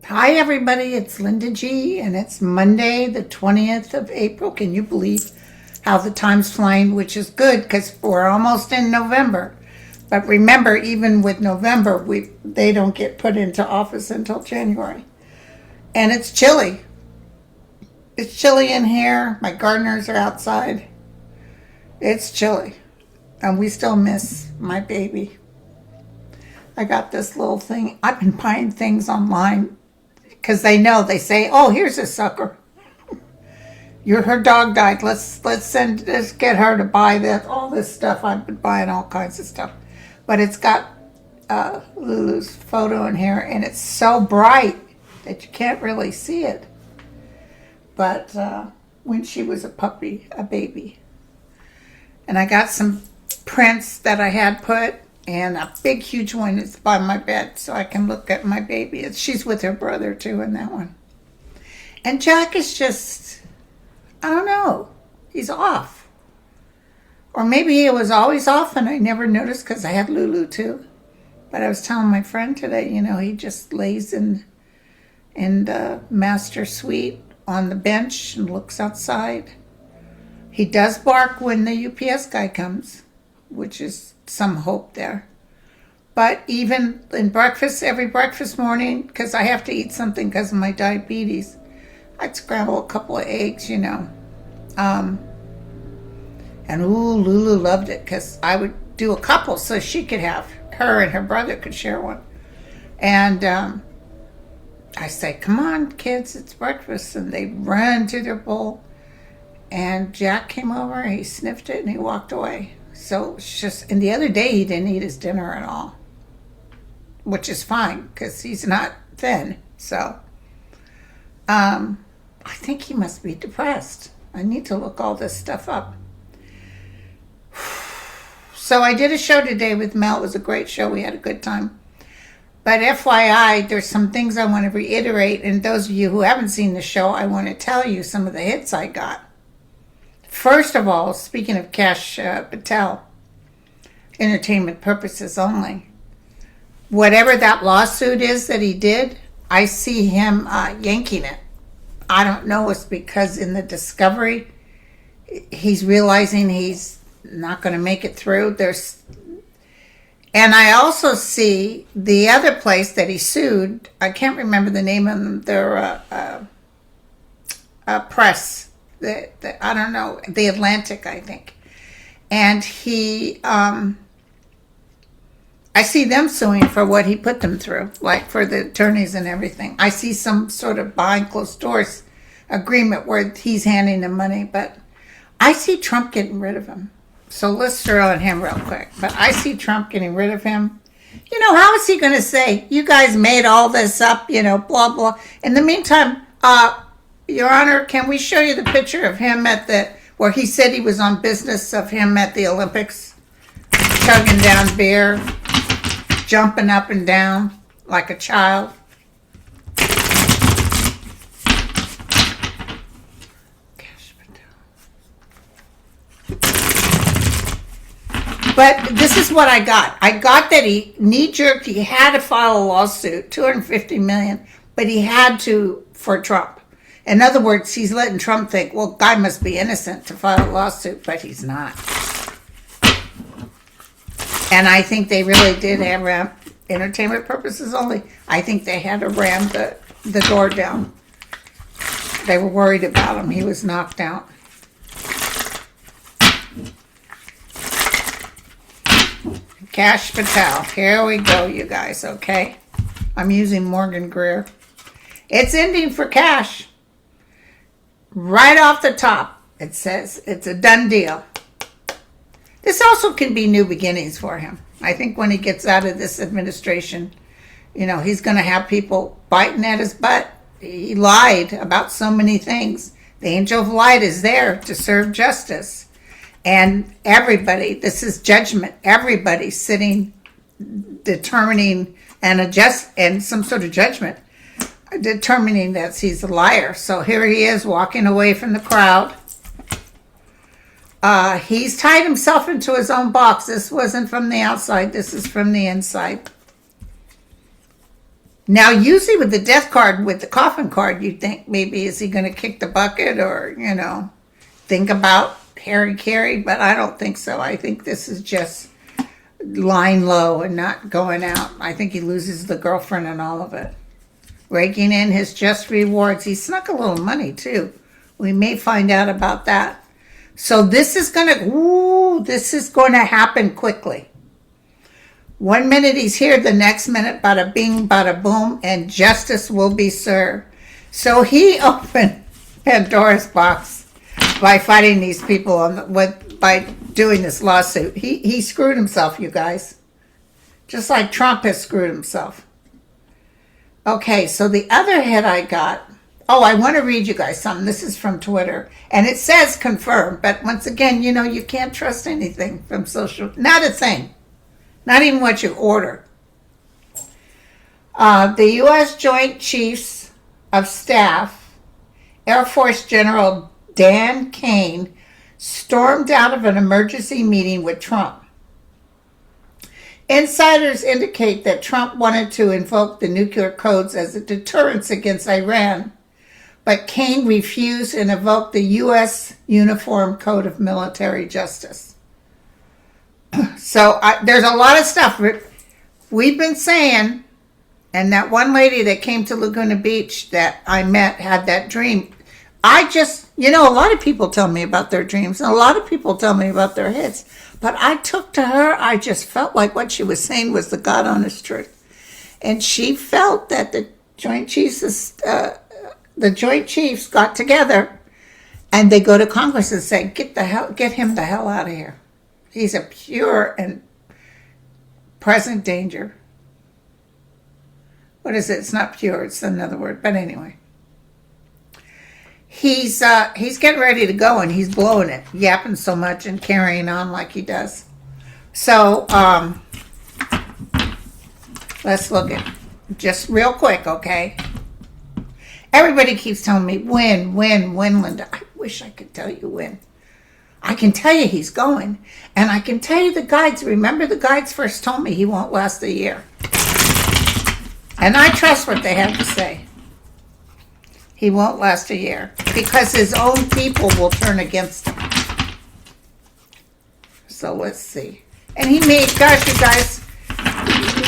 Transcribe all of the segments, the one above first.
Hi, everybody. It's Linda G, and it's Monday, the 20th of April. Can you believe how the time's flying? Which is good because we're almost in November. But remember, even with November, they don't get put into office until January. And it's chilly. It's chilly in here. My gardeners are outside. It's chilly. And we still miss my baby. I got this little thing. I've been buying things online because they say, oh, here's a sucker. Her dog died. Let's get her to buy all this stuff. I've been buying all kinds of stuff, but it's got Lulu's photo in here, and it's so bright that you can't really see it. But when she was a baby, and I got some prints that I had put, and a big, huge one is by my bed, so I can look at my baby. She's with her brother too in that one. And Jack is just, I don't know, he's off. Or maybe he was always off and I never noticed because I had Lulu too. But I was telling my friend today, he just lays in the master suite on the bench and looks outside. He does bark when the UPS guy comes, which is some hope there. But even in every breakfast morning, because I have to eat something because of my diabetes, I'd scramble a couple of eggs, and Lulu loved it because I would do a couple so she could have, her and her brother could share one. And I say, come on, kids, it's breakfast. And they run to their bowl. And Jack came over, he sniffed it, and he walked away. So it's just, and the other day he didn't eat his dinner at all, which is fine because he's not thin. So I think he must be depressed. I need to look all this stuff up. So I did a show today with Mel. It was a great show. We had a good time. But FYI, there's some things I want to reiterate. And those of you who haven't seen the show, I want to tell you some of the hits I got. First of all, speaking of Cash Patel, entertainment purposes only. Whatever that lawsuit is that he did, I see him yanking it. I don't know, it's because in the discovery, he's realizing he's not going to make it through. And I also see the other place that he sued. I can't remember the name of them. They're press. I don't know, the Atlantic, I think. And I see them suing for what he put them through, like for the attorneys and everything. I see some sort of behind closed doors agreement where he's handing them money, but I see Trump getting rid of him. So let's throw on him real quick. But I see Trump getting rid of him. How is he going to say, you guys made all this up, blah, blah. In the meantime, Your Honor, can we show you the picture of him where he said he was on business of him at the Olympics, chugging down beer, jumping up and down like a child? But this is what I got. I got that he knee-jerked. He had to file a lawsuit, $250 million, but he had to for Trump. In other words, he's letting Trump think, well, guy must be innocent to file a lawsuit, but he's not. And I think they really did have entertainment purposes only. I think they had to ram the door down. They were worried about him. He was knocked out. Cash Patel. Here we go, you guys, okay? I'm using Morgan Greer. It's ending for Cash. Right off the top, it says it's a done deal. This also can be new beginnings for him. I think when he gets out of this administration, he's going to have people biting at his butt. He lied about so many things. The angel of light is there to serve justice. And everybody, this is judgment. Everybody's sitting, determining and some sort of judgment, determining that he's a liar. So here he is walking away from the crowd. He's tied himself into his own box. This wasn't from the outside. This is from the inside. Now, usually with the death card, with the coffin card, you'd think maybe is he going to kick the bucket or, think about Harry Carey, but I don't think so. I think this is just lying low and not going out. I think he loses the girlfriend and all of it. Raking in his just rewards. He snuck a little money, too. We may find out about that. So this is going to happen quickly. 1 minute he's here, the next minute, bada bing, bada boom, and justice will be served. So he opened Pandora's box by fighting these people by doing this lawsuit. He screwed himself, you guys. Just like Trump has screwed himself. Okay, so the other hit I got, I want to read you guys something. This is from Twitter, and it says confirmed, but once again, you can't trust anything from social, not a thing. Not even what you order. The U.S. Joint Chiefs of Staff, Air Force General Dan Kane, stormed out of an emergency meeting with Trump. Insiders indicate that Trump wanted to invoke the nuclear codes as a deterrence against Iran, but Kane refused and invoked the U.S. Uniform Code of Military Justice. So there's a lot of stuff we've been saying, and that one lady that came to Laguna Beach that I met had that dream. I just, a lot of people tell me about their dreams, and a lot of people tell me about their hits. But I took to her, I just felt like what she was saying was the God honest truth. And she felt that the Joint Chiefs got together, and they go to Congress and say, get him the hell out of here. He's a pure and present danger. What is it? It's not pure. It's another word. But anyway. He's getting ready to go, and he's blowing it. Yapping so much and carrying on like he does. So, let's look at just real quick, okay? Everybody keeps telling me, when, Linda. I wish I could tell you when. I can tell you he's going. And I can tell you the guides. Remember the guides first told me he won't last a year. And I trust what they have to say. He won't last a year. Because his own people will turn against him. So let's see. And he made, gosh, you guys,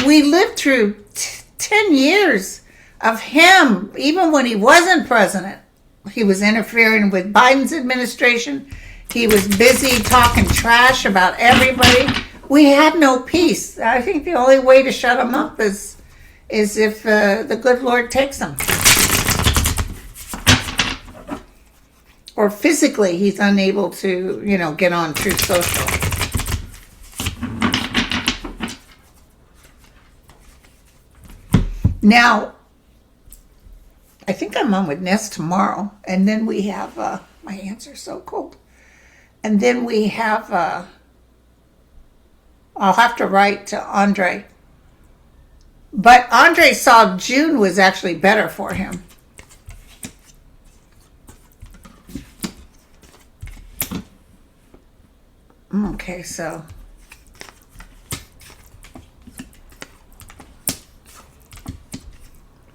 we lived through 10 years of him, even when he wasn't president. He was interfering with Biden's administration. He was busy talking trash about everybody. We had no peace. I think the only way to shut him up is if the good Lord takes him. Or physically, he's unable to, get on Truth Social. Now, I think I'm on with Ness tomorrow. And then we have, my hands are so cold. And then we have, I'll have to write to Andre. But Andre saw June was actually better for him. Okay, so.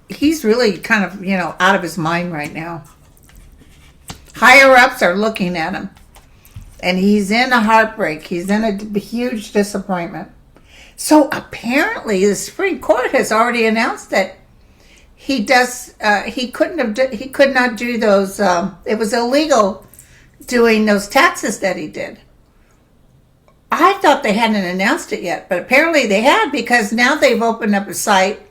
He's really kind of, out of his mind right now. Higher ups are looking at him. And he's in a heartbreak. He's in a huge disappointment. So apparently the Supreme Court has already announced that he could not do those, it was illegal doing those taxes that he did. I thought they hadn't announced it yet, but apparently they had, because now they've opened up a site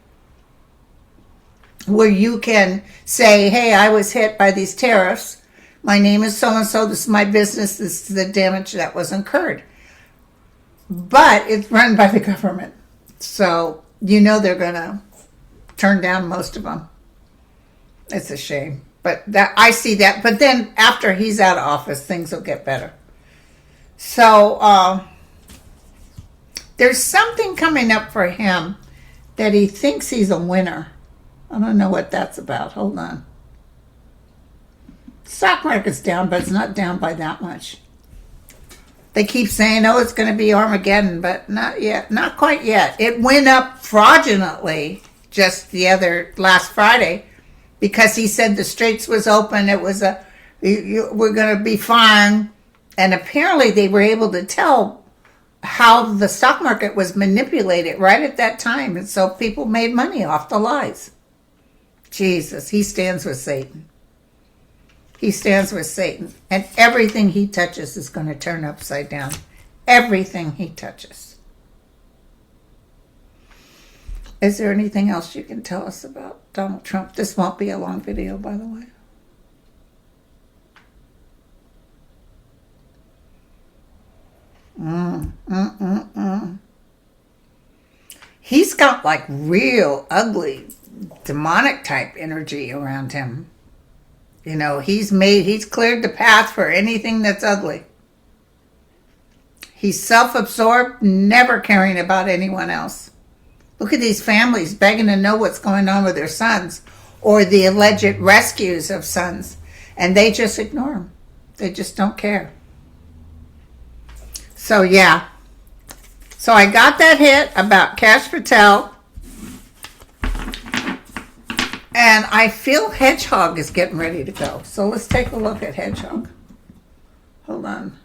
where you can say, hey, I was hit by these tariffs. My name is so-and-so, this is my business, this is the damage that was incurred. But it's run by the government. So, they're going to turn down most of them. It's a shame. But I see that. But then after he's out of office, things will get better. So, there's something coming up for him that he thinks he's a winner. I don't know what that's about. Hold on. Stock market's down, but it's not down by that much. They keep saying, oh, it's going to be Armageddon, but not yet. Not quite yet. It went up fraudulently just last Friday, because he said the straits was open. It was we're going to be fine. And apparently they were able to tell how the stock market was manipulated right at that time. And so people made money off the lies. Jesus, he stands with Satan. He stands with Satan. And everything he touches is going to turn upside down. Everything he touches. Is there anything else you can tell us about Donald Trump? This won't be a long video, by the way. He's got like real ugly, demonic type energy around him. You know, he's cleared the path for anything that's ugly. He's self-absorbed, never caring about anyone else. Look at these families begging to know what's going on with their sons or the alleged rescues of sons, and they just ignore them. They just don't care. So, yeah. So I got that hit about Patel, and I feel Hedgehog is getting ready to go. So let's take a look at Hedgehog. Hold on.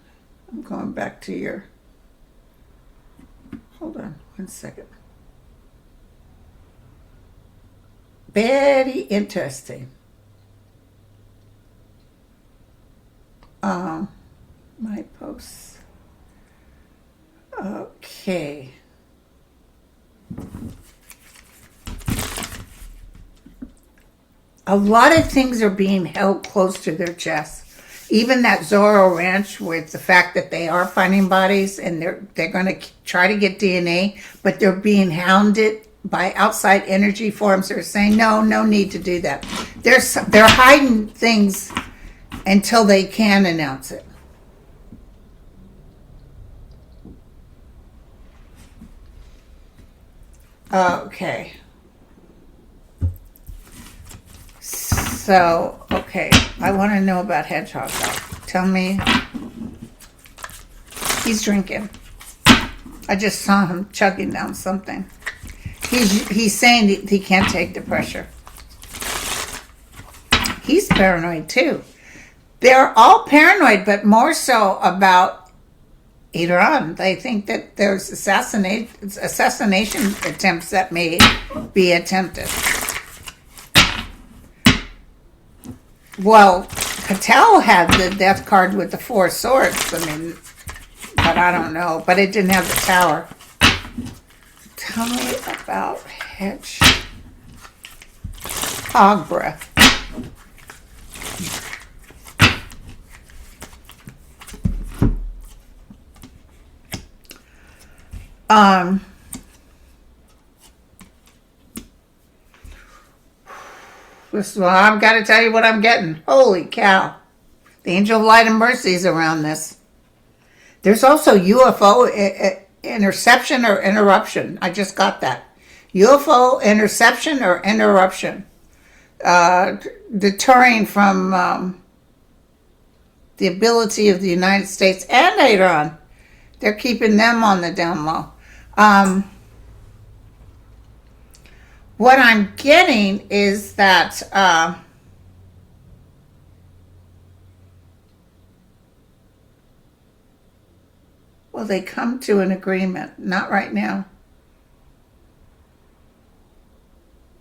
I'm going back to your... Hold on 1 second. Very interesting. My posts. Okay. A lot of things are being held close to their chest. Even that Zorro Ranch, with the fact that they are finding bodies and they're going to try to get DNA, but they're being hounded by outside energy forms that are saying, no need to do that. They're hiding things until they can announce it. Okay. So, okay. I want to know about Hedgehog though. Tell me. He's drinking. I just saw him chugging down something. He's saying he can't take the pressure. He's paranoid too. They're all paranoid, but more so about Iran. They think that there's assassination attempts that may be attempted. Well, Patel had the death card with the 4 swords. I mean, but I don't know. But it didn't have the tower. Tell me about Hedgehog breath. This is what I've got to tell you what I'm getting. Holy cow. The angel of light and mercy is around this. There's also UFO interception or interruption. I just got that. UFO interception or interruption. Deterring from the ability of the United States and Iran. They're keeping them on the down low. What I'm getting is that will they come to an agreement? Not right now.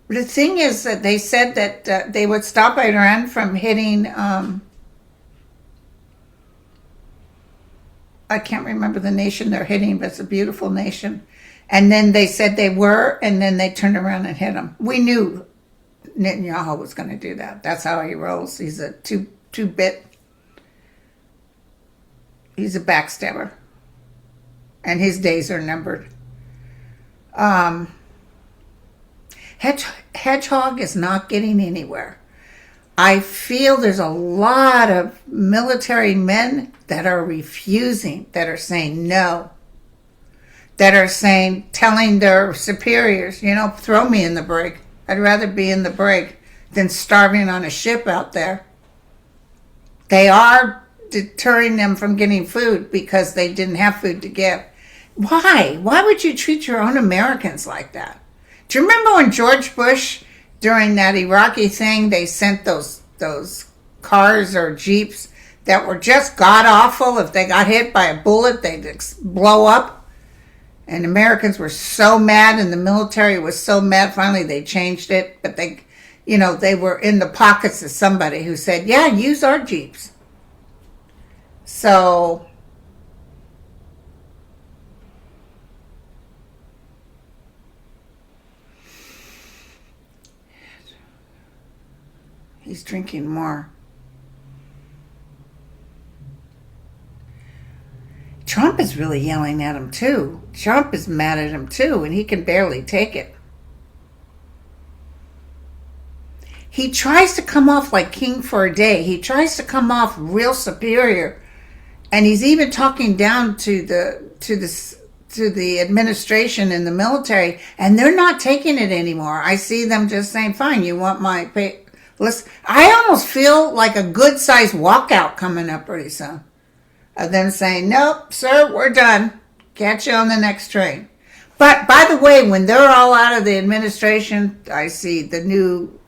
The thing is that they said that they would stop Iran from hitting, I can't remember the nation they're hitting, but it's a beautiful nation. And then they said they were, and then they turned around and hit them. We knew Netanyahu was going to do that. That's how he rolls. He's a two-bit. He's a backstabber. And his days are numbered. Hedgehog is not getting anywhere. I feel there's a lot of military men that are refusing, that are saying no, that are saying, telling their superiors, throw me in the brig. I'd rather be in the brig than starving on a ship out there. They are deterring them from getting food because they didn't have food to give. Why? Why would you treat your own Americans like that? Do you remember when George Bush, during that Iraqi thing, they sent those cars or jeeps that were just god awful? If they got hit by a bullet, they'd blow up. And Americans were so mad, and the military was so mad. Finally, they changed it, but they were in the pockets of somebody who said, "Yeah, use our jeeps." So he's drinking more. Trump is really yelling at him too. Trump is mad at him too, and he can barely take it. He tries to come off like king for a day. He tries to come off real superior, and he's even talking down to the administration and the military, and they're not taking it anymore. I see them just saying, "Fine, you want my pay." Listen, I almost feel like a good-sized walkout coming up pretty soon. Of them saying, "Nope, sir, we're done. Catch you on the next train." But by the way, when they're all out of the administration, I see the new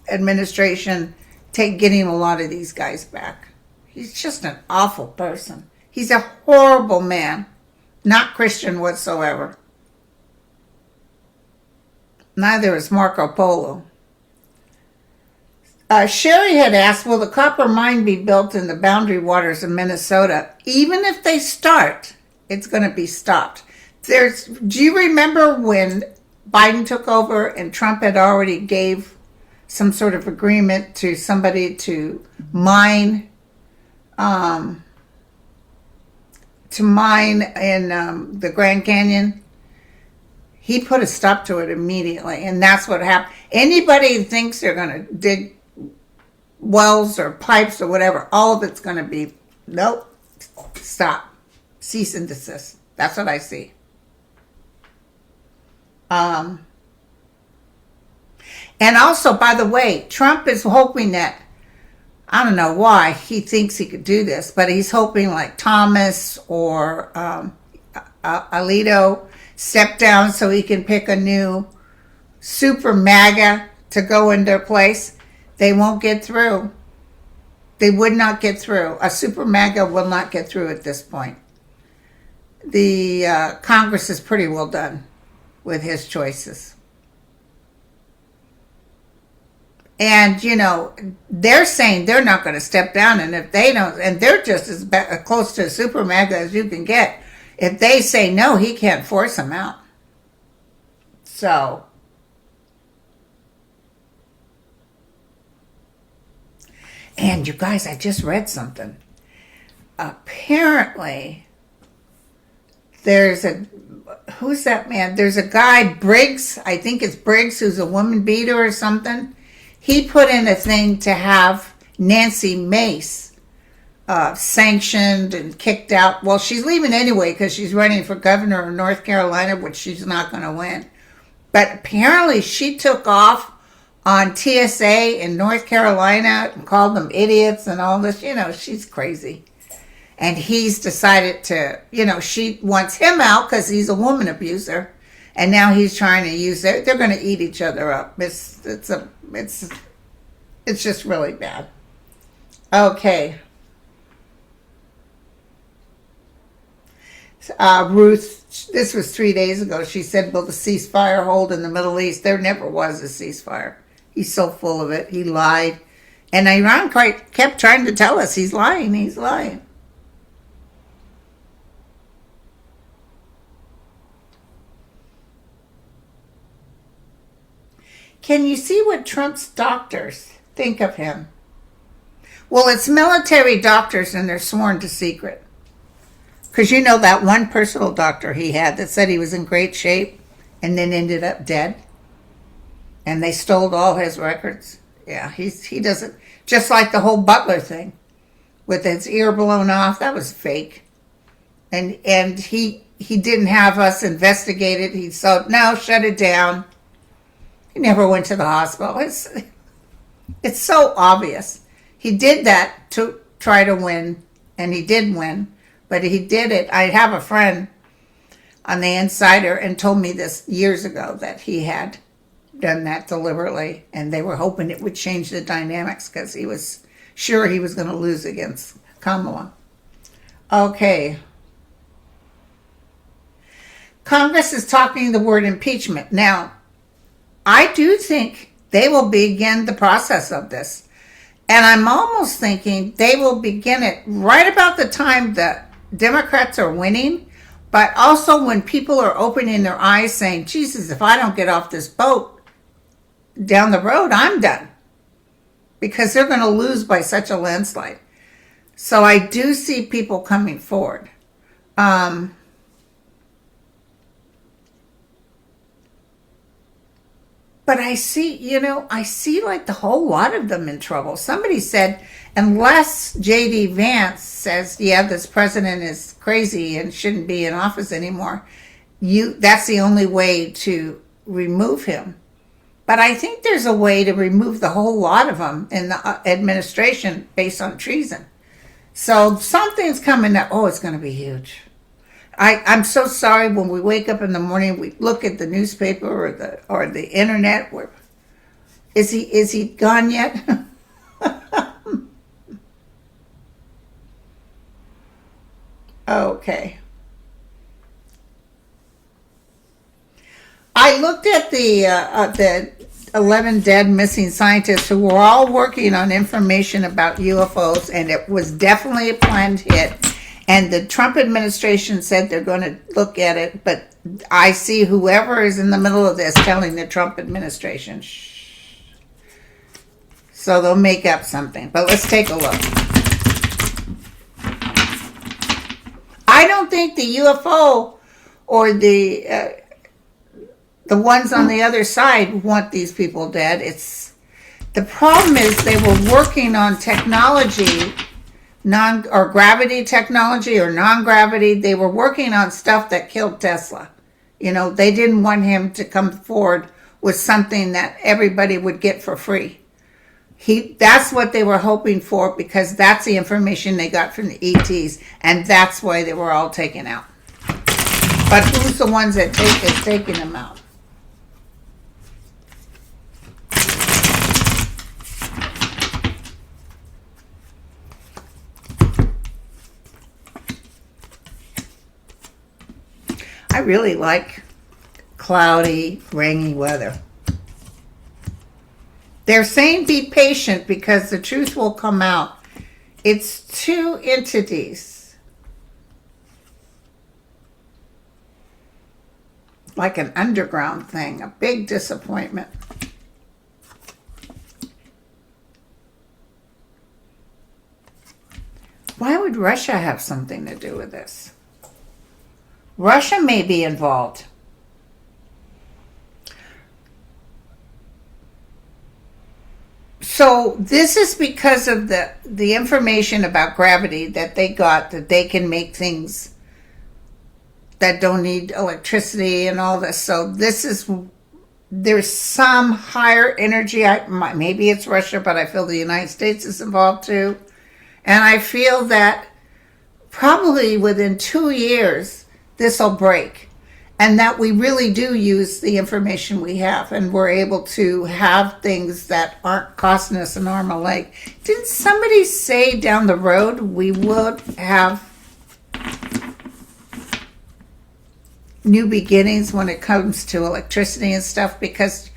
administration getting a lot of these guys back. He's just an awful person. He's a horrible man, not Christian whatsoever. Neither is Marco Polo. Sherry had asked, will the copper mine be built in the boundary waters of Minnesota? Even if they start, it's going to be stopped. Do you remember when Biden took over and Trump had already gave some sort of agreement to somebody to mine in the Grand Canyon? He put a stop to it immediately, and that's what happened. Anybody who thinks they're going to dig wells or pipes or whatever, all of it's going to be, nope, stop, cease and desist. That's what I see. And also, by the way, Trump is hoping that, I don't know why he thinks he could do this, but he's hoping like Thomas or Alito step down so he can pick a new super MAGA to go in their place. They won't get through. They would not get through. A super MAGA will not get through at this point. The Congress is pretty well done with his choices. And, they're saying they're not going to step down. And if they don't, and they're just as close to a super MAGA as you can get. If they say no, he can't force them out. So, and you guys, I just read something. Apparently, who's that man? There's a guy, Briggs, I think it's Briggs, who's a woman beater or something. He put in a thing to have Nancy Mace sanctioned and kicked out. Well, she's leaving anyway because she's running for governor of North Carolina, which she's not going to win. But apparently she took off on TSA in North Carolina and called them idiots and all this. She's crazy. And he's decided to, she wants him out because he's a woman abuser. And now he's trying to use it. They're going to eat each other up. It's just really bad. Okay. Ruth, this was 3 days ago. She said, will the ceasefire hold in the Middle East? There never was a ceasefire. He's so full of it. He lied. And Iran kept trying to tell us he's lying. He's lying. Can you see what Trump's doctors think of him? Well, it's military doctors and they're sworn to secret. Because that one personal doctor he had that said he was in great shape and then ended up dead. And they stole all his records. Yeah, he doesn't, just like the whole Butler thing with his ear blown off, that was fake. And he didn't have us investigate it. He said, no, shut it down. He never went to the hospital. It's so obvious. He did that to try to win, and he did win, but he did it. I have a friend on the insider and told me this years ago that he had done that deliberately, and they were hoping it would change the dynamics because he was sure he was going to lose against Kamala. Okay. Congress is talking the word impeachment. Now, I do think they will begin the process of this. And I'm almost thinking they will begin it right about the time the Democrats are winning, but also when people are opening their eyes saying, Jesus, if I don't get off this boat down the road, I'm done. Because they're going to lose by such a landslide. So I do see people coming forward. But I see like the whole lot of them in trouble. Somebody said, unless J.D. Vance says, yeah, this president is crazy and shouldn't be in office anymore, that's the only way to remove him. But I think there's a way to remove the whole lot of them in the administration based on treason. So something's coming up. Oh, it's going to be huge. I'm so sorry when we wake up in the morning, we look at the newspaper or the internet. Is he gone yet? Okay. I looked at the 11 dead missing scientists who were all working on information about UFOs, and it was definitely a planned hit. And the Trump administration said they're going to look at it, but I see whoever is in the middle of this telling the Trump administration, shh. So they'll make up something. But let's take a look. I don't think the UFO or the ones on the other side want these people dead. The problem is they were working on technology, gravity technology or non-gravity. They were working on stuff that killed Tesla. They didn't want him to come forward with something that everybody would get for free. That's what they were hoping for, because that's the information they got from the ETs, and that's why they were all taken out. But who's the ones that is taking them out? I really like cloudy, rainy weather. They're saying be patient because the truth will come out. It's two entities. Like an underground thing, a big disappointment. Why would Russia have something to do with this? Russia may be involved. So this is because of the information about gravity that they got, that they can make things that don't need electricity and all this. So there's some higher energy. Maybe it's Russia, but I feel the United States is involved too. And I feel that probably within 2 years, this will break, and that we really do use the information we have, and we're able to have things that aren't costing us an arm and a leg. Didn't somebody say down the road we would have new beginnings when it comes to electricity and stuff? Because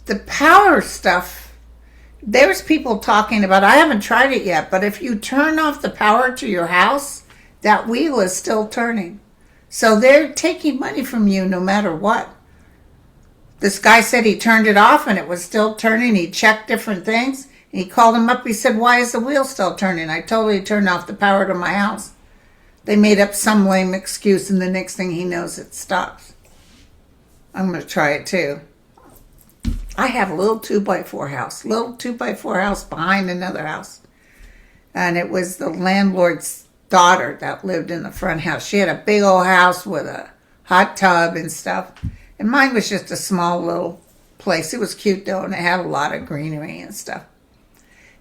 the power stuff, there's people talking about, I haven't tried it yet, but if you turn off the power to your house, that wheel is still turning. So they're taking money from you no matter what. This guy said he turned it off and it was still turning. He checked different things. He called him up. He said, why is the wheel still turning? I totally turned off the power to my house. They made up some lame excuse, and the next thing he knows, it stops. I'm going to try it too. I have a little 2x4 house behind another house. And it was the landlord's daughter that lived in the front house. She had a big old house with a hot tub and stuff. And mine was just a small little place. It was cute though, and it had a lot of greenery and stuff.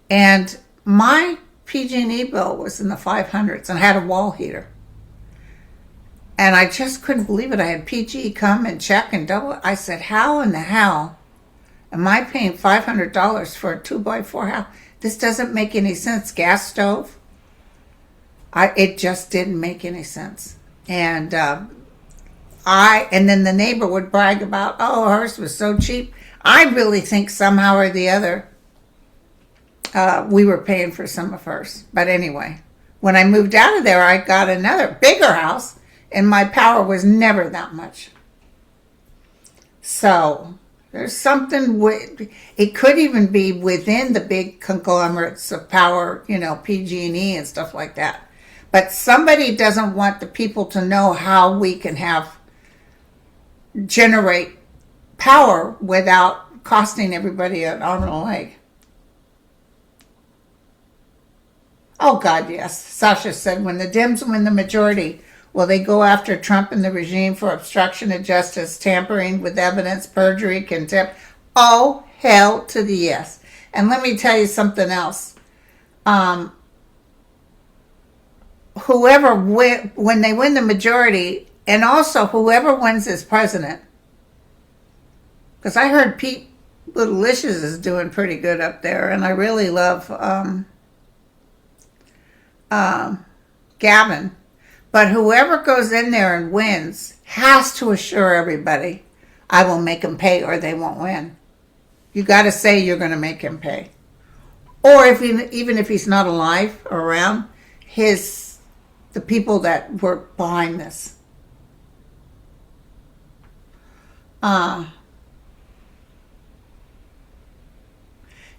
And my PG&E bill was in the 500s, and I had a wall heater. And I just couldn't believe it. I had PG come and check and double. I said, how in the hell am I paying $500 for a 2x4 house? This doesn't make any sense. Gas stove. It just didn't make any sense. And and then the neighbor would brag about, oh, hers was so cheap. I really think somehow or the other, we were paying for some of hers. But anyway, when I moved out of there, I got another bigger house, and my power was never that much. So there's something it could even be within the big conglomerates of power, PG&E and stuff like that. But somebody doesn't want the people to know how we can generate power without costing everybody an arm and a leg. Oh, God, yes. Sasha said, when the Dems win the majority, will they go after Trump and the regime for obstruction of justice, tampering with evidence, perjury, contempt? Oh, hell to the yes. And let me tell you something else. When they win the majority, and also whoever wins as president, because I heard Pete Bootylicious is doing pretty good up there, and I really love Gavin. But whoever goes in there and wins has to assure everybody, I will make him pay or they won't win. You got to say you're going to make him pay. Or even if he's not alive or around, the people that were behind this.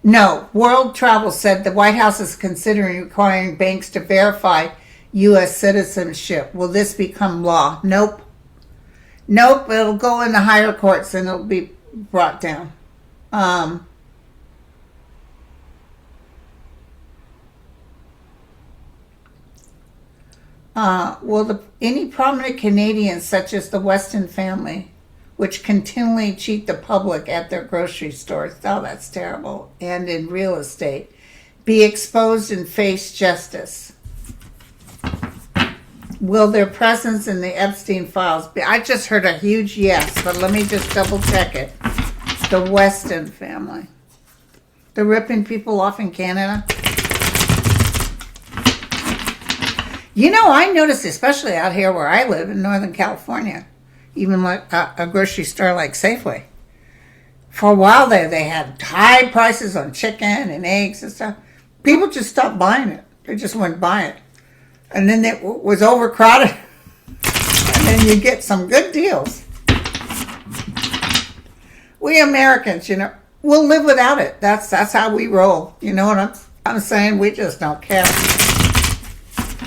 No, World Travel said the White House is considering requiring banks to verify U.S. citizenship. Will this become law? Nope. It'll go in the higher courts and it'll be brought down. Any prominent Canadians, such as the Weston family, which continually cheat the public at their grocery stores, oh, that's terrible, and in real estate, be exposed and face justice? Will their presence in the Epstein files be? I just heard a huge yes, but let me just double check it. The Weston family. They're ripping people off in Canada. I noticed, especially out here where I live in Northern California, even like a grocery store like Safeway. For a while there, they had high prices on chicken and eggs and stuff. People just stopped buying it. They just wouldn't buy it. And then it was overcrowded. And then you get some good deals. We Americans, we'll live without it. That's how we roll. You know what I'm saying? We just don't care.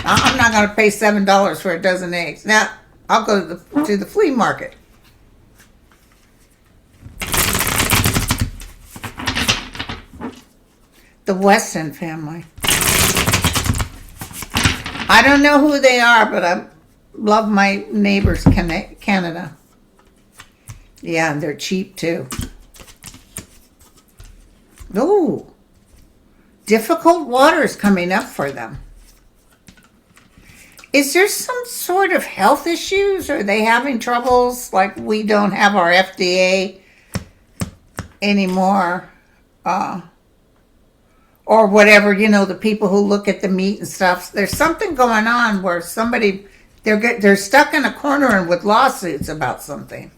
I'm not going to pay $7 for a dozen eggs. Now, I'll go to the flea market. The Weston family. I don't know who they are, but I love my neighbors, Canada. Yeah, and they're cheap too. Ooh. Difficult waters coming up for them. Is there some sort of health issues? Are they having troubles like we don't have our FDA anymore? Or whatever, the people who look at the meat and stuff. There's something going on where they're stuck in a corner and with lawsuits about something.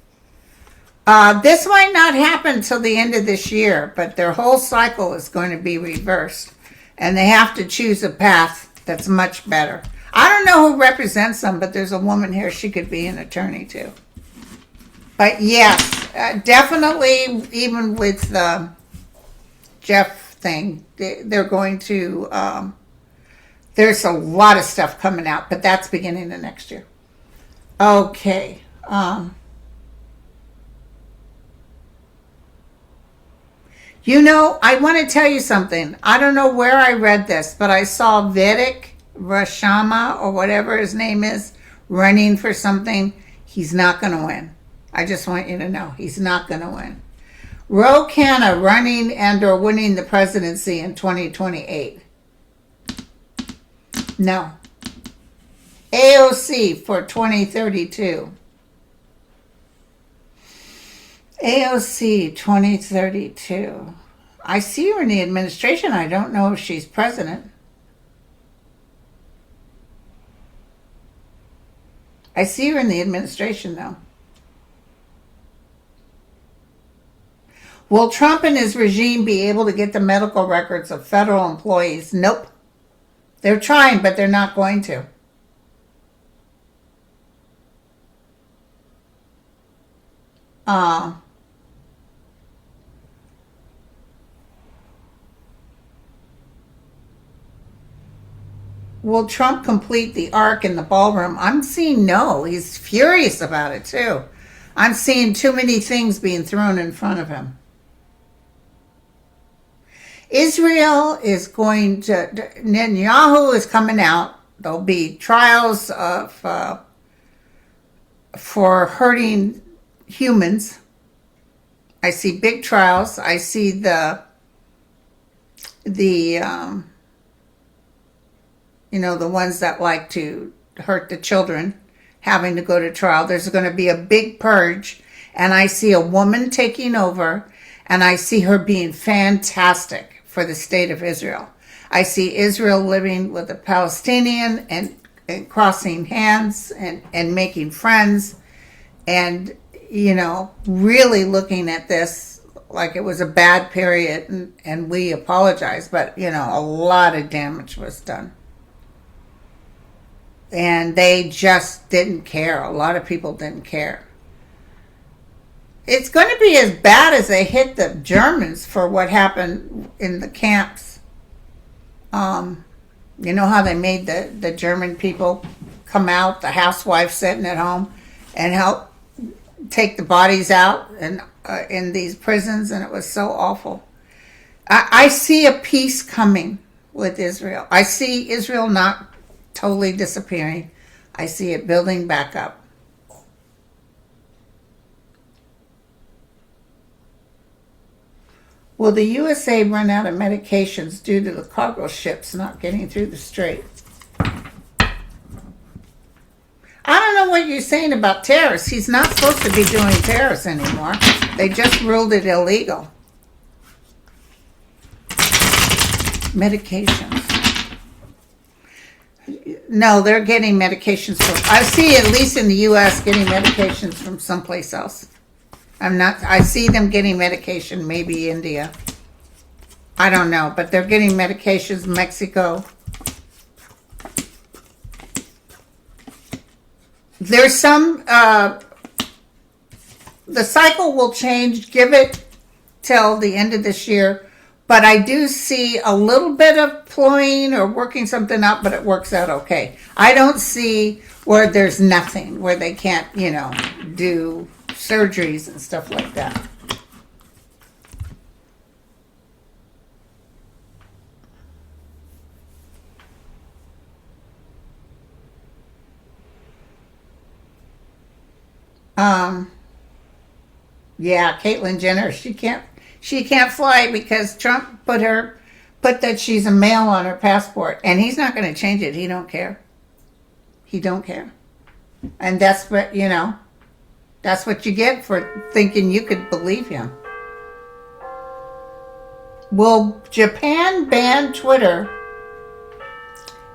This might not happen till the end of this year, but their whole cycle is going to be reversed. And they have to choose a path that's much better. I don't know who represents them, but there's a woman here. She could be an attorney too. But yes, definitely, even with the Jeff thing, they're going to, there's a lot of stuff coming out, but that's beginning of next year. Okay. I want to tell you something. I don't know where I read this, but I saw Vivek Rashama, or whatever his name is, running for something. He's not going to win. I just want you to know, he's not going to win. Ro Khanna running and or winning the presidency in 2028. No. AOC for 2032. AOC 2032. I see her in the administration. I don't know if she's president. I see her in the administration, though. Will Trump and his regime be able to get the medical records of federal employees? Nope. They're trying, but they're not going to. Will Trump complete the arc in the ballroom? I'm seeing no. He's furious about it, too. I'm seeing too many things being thrown in front of him. Israel is going to, Netanyahu is coming out. There'll be trials for hurting humans. I see big trials. I see the ones that like to hurt the children having to go to trial. There's going to be a big purge, and I see a woman taking over, and I see her being fantastic for the state of Israel. I see Israel living with a Palestinian and crossing hands and making friends and, really looking at this like it was a bad period, and we apologize, but, a lot of damage was done. And they just didn't care. A lot of people didn't care. It's going to be as bad as they hit the Germans for what happened in the camps. You know how they made the German people come out, the housewives sitting at home, and help take the bodies out in these prisons, and it was so awful. I see a peace coming with Israel. I see Israel not totally disappearing. I see it building back up. Will the USA run out of medications due to the cargo ships not getting through the strait? I don't know what you're saying about tariffs. He's not supposed to be doing tariffs anymore. They just ruled it illegal. Medications. No, they're getting medications from, I see at least in the U.S. getting medications from someplace else. I see them getting medication, maybe India. I don't know, but they're getting medications, Mexico. There's some, the cycle will change, give it till the end of this year. But I do see a little bit of ploying or working something out, but it works out okay. I don't see where there's nothing, where they can't, do surgeries and stuff like that. Yeah, Caitlyn Jenner, she can't fly because Trump put that she's a male on her passport, and he's not going to change it. He don't care. He don't care. And that's what, that's what you get for thinking you could believe him. Will Japan ban Twitter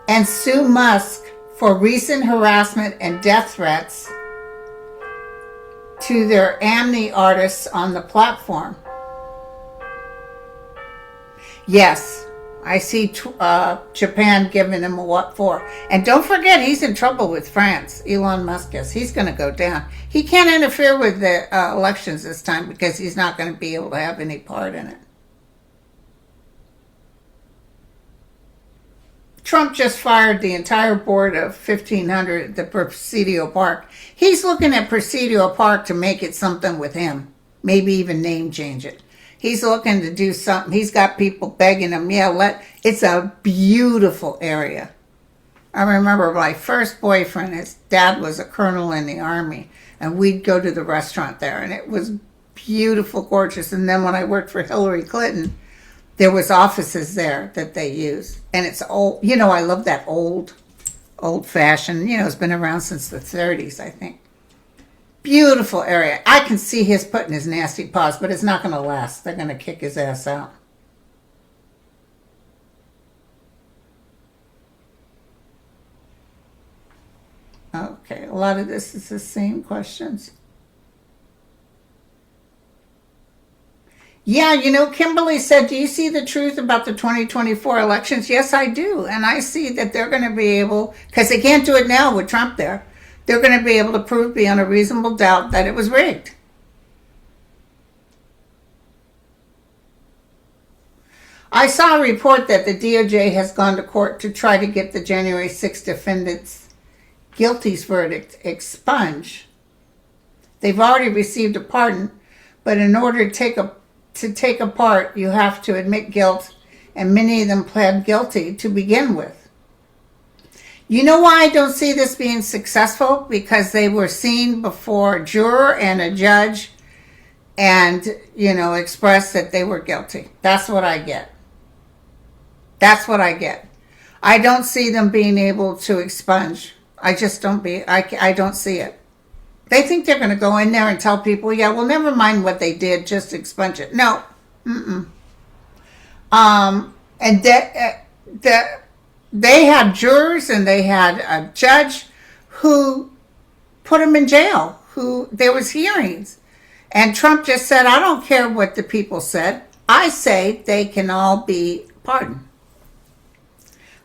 and sue Musk for recent harassment and death threats to their Amnesty artists on the platform? Yes, I see Japan giving him a what for. And don't forget, he's in trouble with France. Elon Musk is. He's going to go down. He can't interfere with the elections this time because he's not going to be able to have any part in it. Trump just fired the entire board of 1500, the Presidio Park. He's looking at Presidio Park to make it something with him. Maybe even name change it. He's looking to do something. He's got people begging him, it's a beautiful area. I remember my first boyfriend, his dad was a colonel in the army, and we'd go to the restaurant there, and it was beautiful, gorgeous. And then when I worked for Hillary Clinton, there was offices there that they used. And it's old. I love that old old-fashioned. It's been around since the 30s, I think. Beautiful area. I can see his putting his nasty paws, but it's not going to last. They're going to kick his ass out. Okay, a lot of this is the same questions. Yeah, Kimberly said, do you see the truth about the 2024 elections? Yes, I do. And I see that they're going to be able, because they can't do it now with Trump there, they're going to be able to prove beyond a reasonable doubt that it was rigged. I saw a report that the DOJ has gone to court to try to get the January 6th defendants' guilty's verdict expunged. They've already received a pardon, but in order to take a part, you have to admit guilt, and many of them pled guilty to begin with. You know why I don't see this being successful? Because they were seen before a juror and a judge and, expressed that they were guilty. That's what I get. That's what I get. I don't see them being able to expunge. I just don't I don't see it. They think they're going to go in there and tell people, yeah, well, never mind what they did, just expunge it. No. And they had jurors and they had a judge who put them in jail, there was hearings. And Trump just said, I don't care what the people said. I say they can all be pardoned.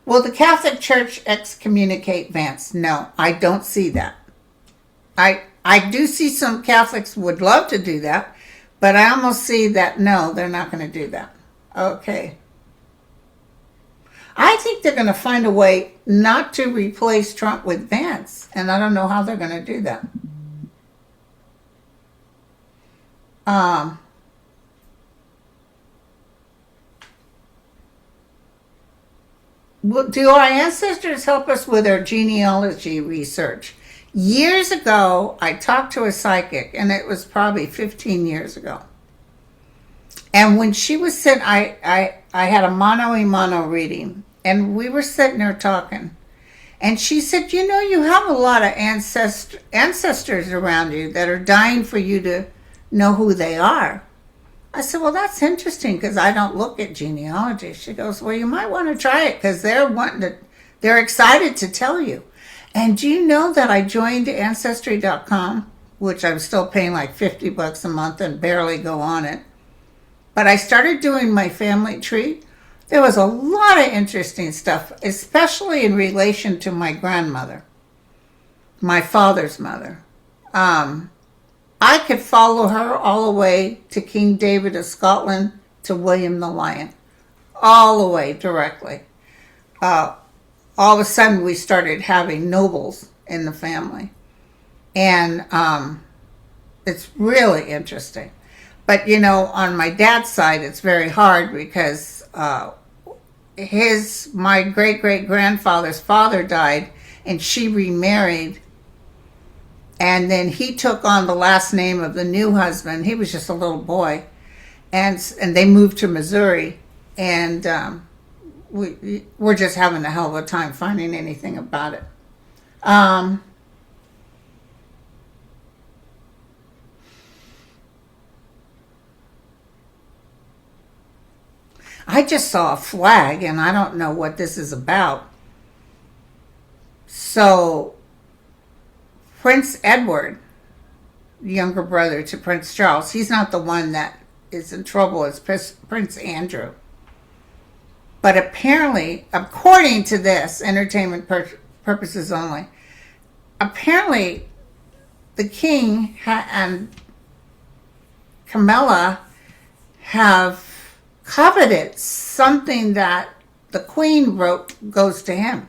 Will the Catholic Church excommunicate Vance? No, I don't see that. I do see some Catholics would love to do that, but I almost see that, no, they're not going to do that. Okay. I think they're going to find a way not to replace Trump with Vance, and I don't know how they're going to do that. Do our ancestors help us with our genealogy research? Years ago, I talked to a psychic, and it was probably 15 years ago. And when she was sitting, I had a mano-a-mano reading, and we were sitting there talking. And she said, you have a lot of ancestors around you that are dying for you to know who they are. I said, well, that's interesting because I don't look at genealogy. She goes, well, you might want to try it because they're excited to tell you. And do you know that I joined Ancestry.com, which I'm still paying like $50 a month and barely go on it. But I started doing my family tree. There was a lot of interesting stuff, especially in relation to my grandmother, my father's mother. I could follow her all the way to King David of Scotland to William the Lion, all the way directly. All of a sudden we started having nobles in the family. And it's really interesting. But, on my dad's side, it's very hard because my great-great-grandfather's father died and she remarried. And then he took on the last name of the new husband. He was just a little boy. And they moved to Missouri. And we're just having a hell of a time finding anything about it. I just saw a flag, and I don't know what this is about. So, Prince Edward, younger brother to Prince Charles, he's not the one that is in trouble, it's Prince Andrew. But apparently, according to this, entertainment purposes only, apparently the king and Camilla have coveted something that the queen wrote goes to him.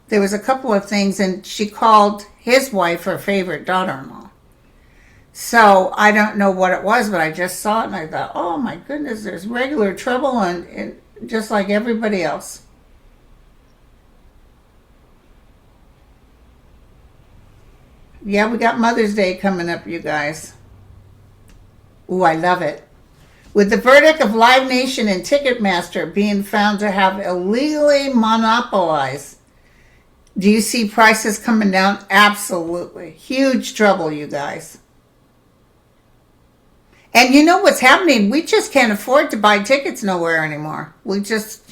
There was a couple of things, and she called his wife her favorite daughter-in-law. So I don't know what it was, but I just saw it, and I thought, oh my goodness, there's regular trouble, and just like everybody else. Yeah, we got Mother's Day coming up, you guys. Ooh, I love it. With the verdict of Live Nation and Ticketmaster being found to have illegally monopolized Do you see prices coming down? Absolutely. Huge trouble, you guys. And you know what's happening? We just can't afford to buy tickets nowhere anymore. We just,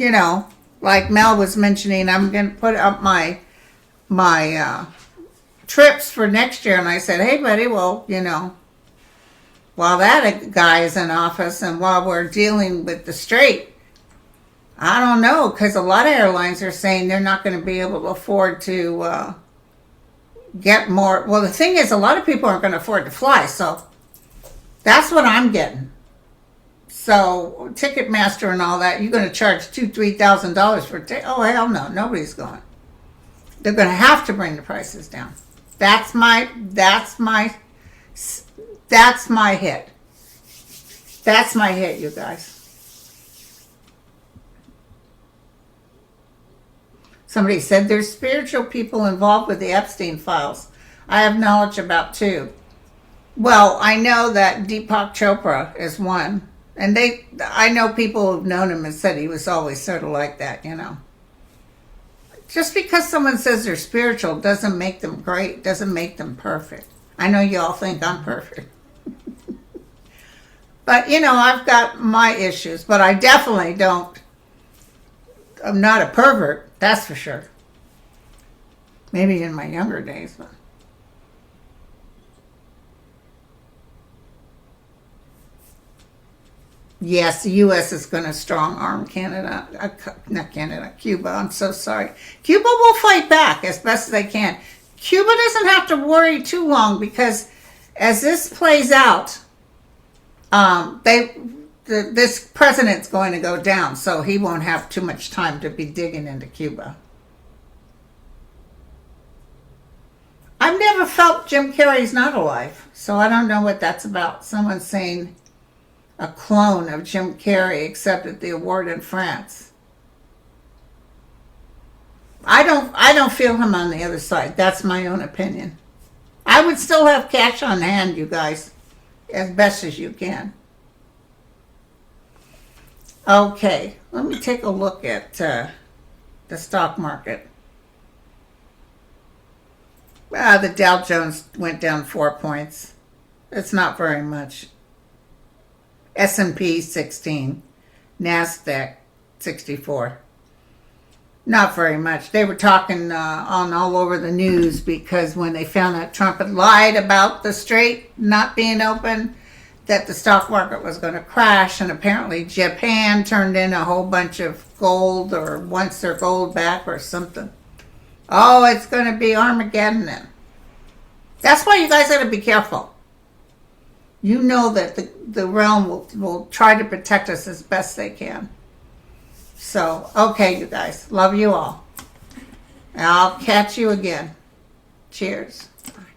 like Mel was mentioning, I'm going to put up my trips for next year. And I said, hey, buddy, well, while that guy is in office and while we're dealing with the strait, I don't know, because a lot of airlines are saying they're not going to be able to afford to get more. Well, the thing is, a lot of people aren't going to afford to fly, so that's what I'm getting. So Ticketmaster and all that, you're going to charge $2,000-$3,000 for a ticket? Oh, hell no, nobody's going. They're going to have to bring the prices down. That's my hit. That's my hit, you guys. Somebody said there's spiritual people involved with the Epstein files. I have knowledge about two. Well, I know that Deepak Chopra is one. And I know people who've known him and said he was always sort of like that, Just because someone says they're spiritual doesn't make them great, doesn't make them perfect. I know you all think I'm perfect. But, I've got my issues, but I definitely I'm not a pervert. That's for sure. Maybe in my younger days. But. Yes, the U.S. is going to strong arm Canada. Not Canada, Cuba. I'm so sorry. Cuba will fight back as best as they can. Cuba doesn't have to worry too long because as this plays out, this president's going to go down, so he won't have too much time to be digging into Cuba. I've never felt Jim Carrey's not alive, so I don't know what that's about. Someone's saying a clone of Jim Carrey accepted the award in France. I don't feel him on the other side. That's my own opinion. I would still have cash on hand, you guys, as best as you can. Okay, let me take a look at the stock market. The Dow Jones went down 4 points. It's not very much. S&P 16, NASDAQ 64. Not very much. They were talking on all over the news because when they found out Trump had lied about the strait not being open, that the stock market was going to crash, and apparently Japan turned in a whole bunch of gold or wants their gold back or something. Oh, it's going to be Armageddon then. That's why you guys got to be careful. You know that the realm will try to protect us as best they can. So, okay, you guys. Love you all. I'll catch you again. Cheers. Bye.